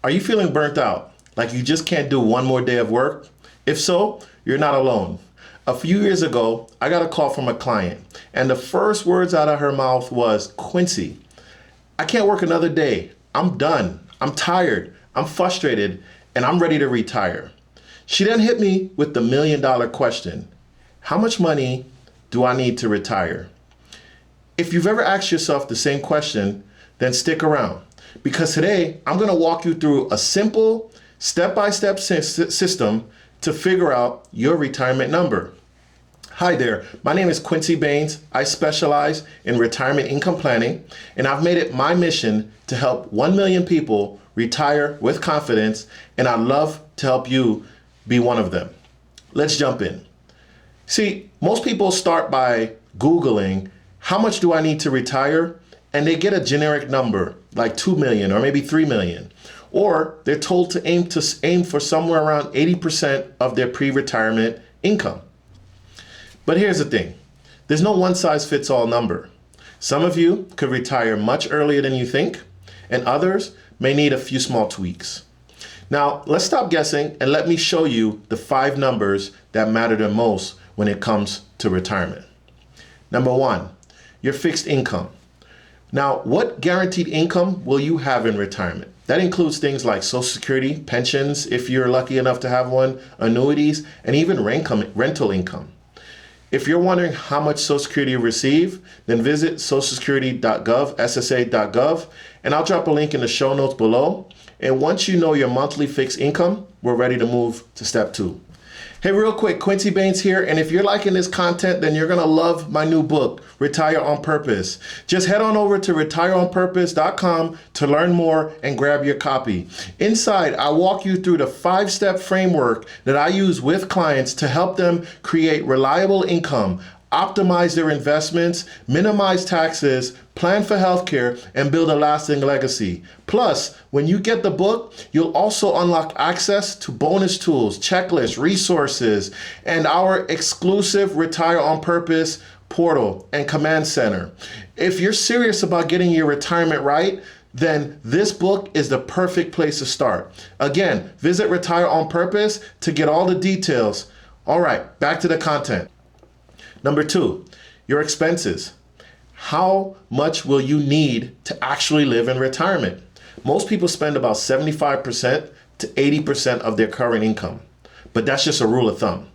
Are you feeling burnt out? Like you just can't do one more day of work? If so, you're not alone. A few years ago, I got a call from a client, and the first words out of her mouth was, Quincy, I can't work another day. I'm done. I'm tired. I'm frustrated, and I'm ready to retire. She then hit me with the $1,000,000 question. How much money do I need to retire? If you've ever asked yourself the same question, then stick around, because today I'm going to walk you through a simple step-by-step system to figure out your retirement number. Hi there, my name is Quincy Baynes. I specialize in retirement income planning, and I've made it my mission to help 1 million people retire with confidence, and I'd love to help you be one of them. Let's jump in. See, most people start by Googling, how much do I need to retire? And they get a generic number like 2 million or maybe 3 million. Or they're told to aim for somewhere around 80% of their pre-retirement income. But here's the thing. There's no one size fits all number. Some of you could retire much earlier than you think, and others may need a few small tweaks. Now, let's stop guessing and let me show you the 5 numbers that matter the most when it comes to retirement. Number 1, your fixed income. Now, what guaranteed income will you have in retirement? That includes things like Social Security, pensions, if you're lucky enough to have one, annuities, and even rental income. If you're wondering how much Social Security you receive, then visit socialsecurity.gov, ssa.gov, and I'll drop a link in the show notes below. And once you know your monthly fixed income, we're ready to move to step 2. Hey, real quick, Quincy Baynes here, and if you're liking this content, then you're gonna love my new book, Retire on Purpose. Just head on over to retireonpurpose.com to learn more and grab your copy. Inside, I walk you through the 5-step framework that I use with clients to help them create reliable income, optimize their investments, minimize taxes, plan for healthcare, and build a lasting legacy. Plus, when you get the book, you'll also unlock access to bonus tools, checklists, resources, and our exclusive Retire on Purpose portal and command center. If you're serious about getting your retirement right, then this book is the perfect place to start. Again, visit Retire on Purpose to get all the details. All right, back to the content. Number 2, your expenses. How much will you need to actually live in retirement? Most people spend about 75% to 80% of their current income, but that's just a rule of thumb.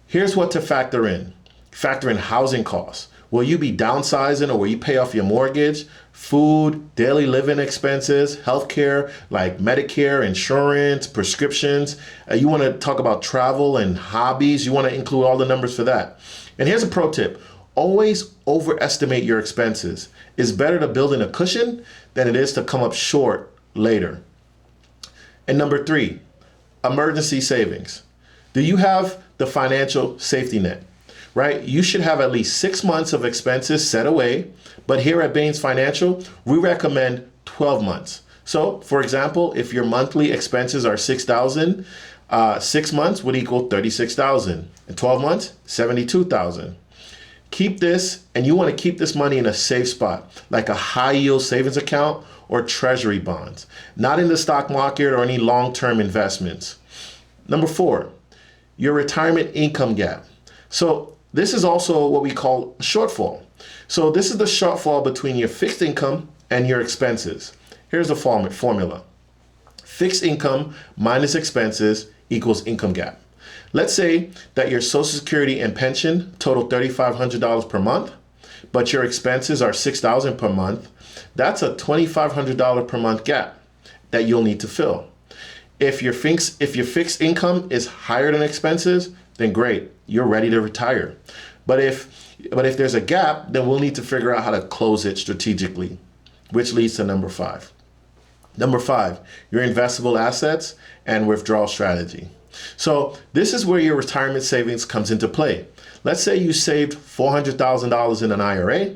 Here's what to factor in. Factor in housing costs. Will you be downsizing, or will you pay off your mortgage? Food, daily living expenses, healthcare like Medicare, insurance, prescriptions. You want to talk about travel and hobbies. You want to include all the numbers for that. And here's a pro tip. Always overestimate your expenses. It's better to build in a cushion than it is to come up short later. And number 3, emergency savings. Do you have the financial safety net? Right? You should have at least 6 months of expenses set away, but here at Baynes Financial, we recommend 12 months. So, for example, if your monthly expenses are $6,000, 6 months would equal $36,000. In 12 months, $72,000. Keep this, and you want to keep this money in a safe spot, like a high yield savings account or treasury bonds, not in the stock market or any long-term investments. Number 4, your retirement income gap. So this is also what we call a shortfall. So this is the shortfall between your fixed income and your expenses. Here's the formula. Fixed income minus expenses equals income gap. Let's say that your Social Security and pension total $3,500 per month, but your expenses are $6,000 per month. That's a $2,500 per month gap that you'll need to fill. If your fixed income is higher than expenses, then great, you're ready to retire. But if there's a gap, then we'll need to figure out how to close it strategically, which leads to number 5. Number 5, your investable assets and withdrawal strategy. So this is where your retirement savings comes into play. Let's say you saved $400,000 in an IRA,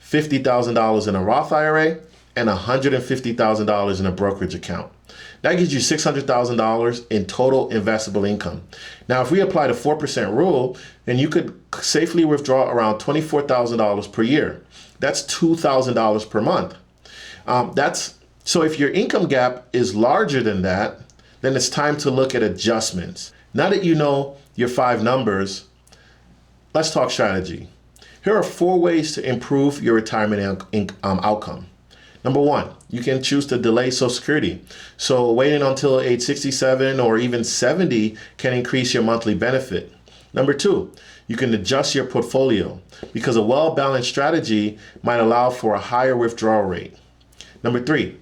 $50,000 in a Roth IRA, and $150,000 in a brokerage account. That gives you $600,000 in total investable income. Now, if we apply the 4% rule, then you could safely withdraw around $24,000 per year. That's $2,000 per month. That's So if your income gap is larger than that, then it's time to look at adjustments. Now that you know your 5 numbers, let's talk strategy. Here are 4 ways to improve your retirement outcome. Number 1, you can choose to delay Social Security. So waiting until age 67 or even 70 can increase your monthly benefit. Number 2, you can adjust your portfolio because a well-balanced strategy might allow for a higher withdrawal rate. Number 3,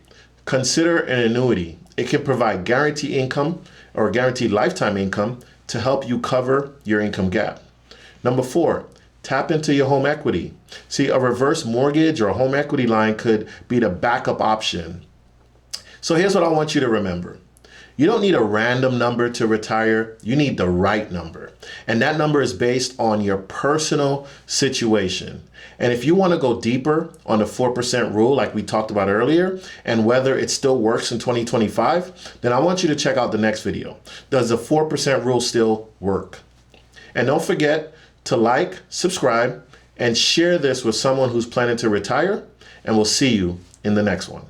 consider an annuity. It can provide guaranteed income or guaranteed lifetime income to help you cover your income gap. Number 4, tap into your home equity. See, a reverse mortgage or a home equity line could be the backup option. So here's what I want you to remember. You don't need a random number to retire. You need the right number. And that number is based on your personal situation. And if you want to go deeper on the 4% rule, like we talked about earlier, and whether it still works in 2025, then I want you to check out the next video. Does the 4% rule still work? And don't forget to like, subscribe, and share this with someone who's planning to retire. And we'll see you in the next one.